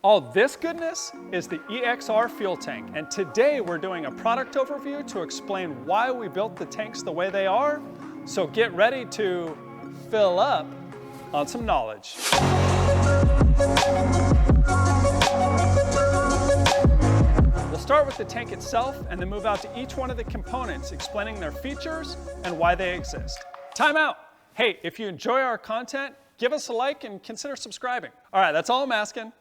All this goodness is the EXR Fuel Tank, and today we're doing a product overview to explain why we built the tanks the way they are, so get ready to fill up on some knowledge. We'll start with the tank itself and then move out to each one of the components, explaining their features and why they exist. Time out! Hey, if you enjoy our content, give us a like and consider subscribing. All right, that's all I'm asking.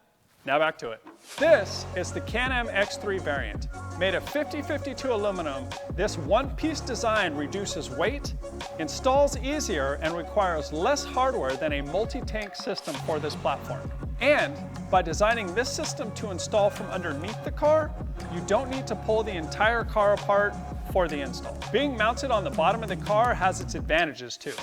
Now back to it. This is the Can-Am X3 variant. Made of 50-52 aluminum, this one-piece design reduces weight, installs easier, and requires less hardware than a multi-tank system for this platform. And by designing this system to install from underneath the car, you don't need to pull the entire car apart for the install. Being mounted on the bottom of the car has its advantages too.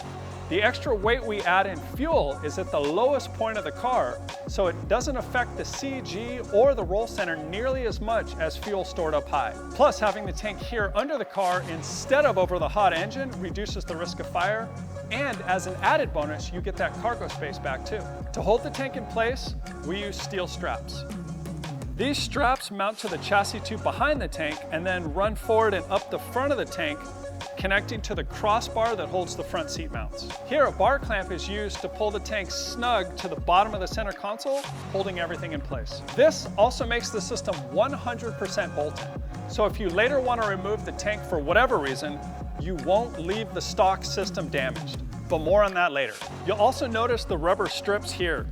The extra weight we add in fuel is at the lowest point of the car, so it doesn't affect the CG or the roll center nearly as much as fuel stored up high. Plus, having the tank here under the car instead of over the hot engine reduces the risk of fire, and as an added bonus, you get that cargo space back too. To hold the tank in place, we use steel straps. These straps mount to the chassis tube behind the tank and then run forward and up the front of the tank, connecting to the crossbar that holds the front seat mounts. Here, a bar clamp is used to pull the tank snug to the bottom of the center console, holding everything in place. This also makes the system 100% bolted. So if you later want to remove the tank for whatever reason, you won't leave the stock system damaged. But more on that later. You'll also notice the rubber strips here.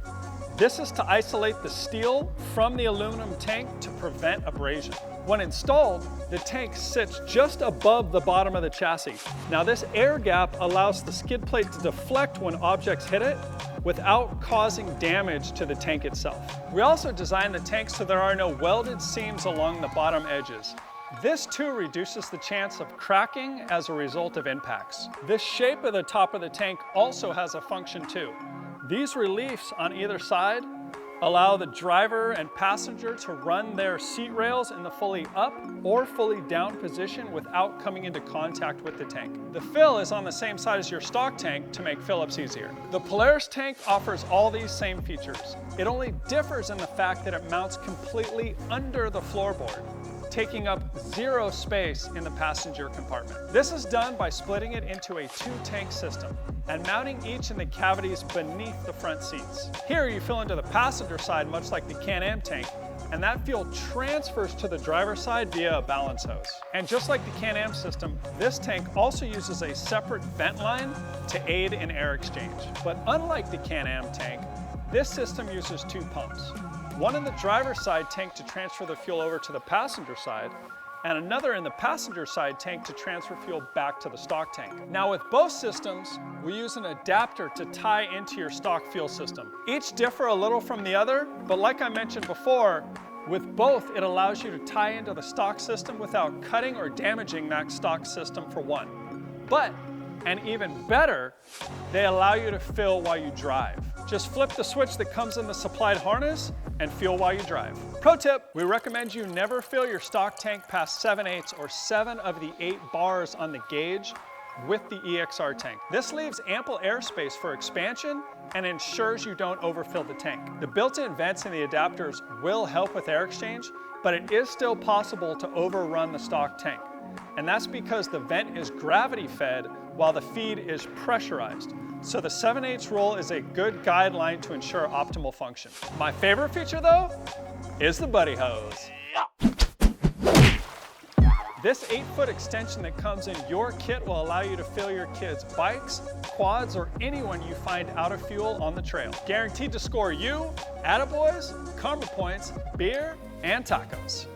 This is to isolate the steel from the aluminum tank to prevent abrasion. When installed, the tank sits just above the bottom of the chassis. Now this air gap allows the skid plate to deflect when objects hit it without causing damage to the tank itself. We also designed the tank so there are no welded seams along the bottom edges. This too reduces the chance of cracking as a result of impacts. This shape of the top of the tank also has a function too. These reliefs on either side allow the driver and passenger to run their seat rails in the fully up or fully down position without coming into contact with the tank. The fill is on the same side as your stock tank to make fill-ups easier. The Polaris tank offers all these same features. It only differs in the fact that it mounts completely under the floorboard, taking up zero space in the passenger compartment. This is done by splitting it into a two-tank system and mounting each in the cavities beneath the front seats. Here you fill into the passenger side much like the Can-Am tank, and that fuel transfers to the driver's side via a balance hose. And just like the Can-Am system, this tank also uses a separate vent line to aid in air exchange. But unlike the Can-Am tank, this system uses two pumps. One in the driver's side tank to transfer the fuel over to the passenger side, and another in the passenger side tank to transfer fuel back to the stock tank. Now with both systems, we use an adapter to tie into your stock fuel system. Each differ a little from the other, but like I mentioned before, with both it allows you to tie into the stock system without cutting or damaging that stock system for one. But, and even better, they allow you to fill while you drive. Just flip the switch that comes in the supplied harness and fuel while you drive. Pro tip, we recommend you never fill your stock tank past 7/8 or 7 of the 8 bars on the gauge with the EXR tank. This leaves ample airspace for expansion and ensures you don't overfill the tank. The built-in vents in the adapters will help with air exchange, but it is still possible to overrun the stock tank. And that's because the vent is gravity fed while the feed is pressurized. So the 7/8 rule is a good guideline to ensure optimal function. My favorite feature though is the buddy hose. This 8-foot extension that comes in your kit will allow you to fill your kids' bikes, quads, or anyone you find out of fuel on the trail. Guaranteed to score you, attaboys, karma points, beer, and tacos.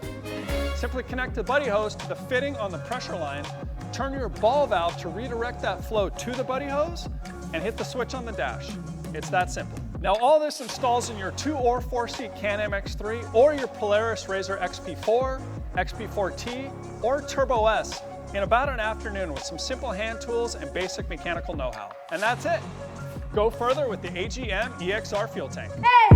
Simply connect the buddy hose to the fitting on the pressure line, turn your ball valve to redirect that flow to the buddy hose, and hit the switch on the dash. It's that simple. Now all this installs in your 2 or 4-seat Can-Am X3 or your Polaris RZR XP4, XP4T, or Turbo S in about an afternoon with some simple hand tools and basic mechanical know-how. And that's it. Go further with the AGM EXR Fuel Tank. Hey!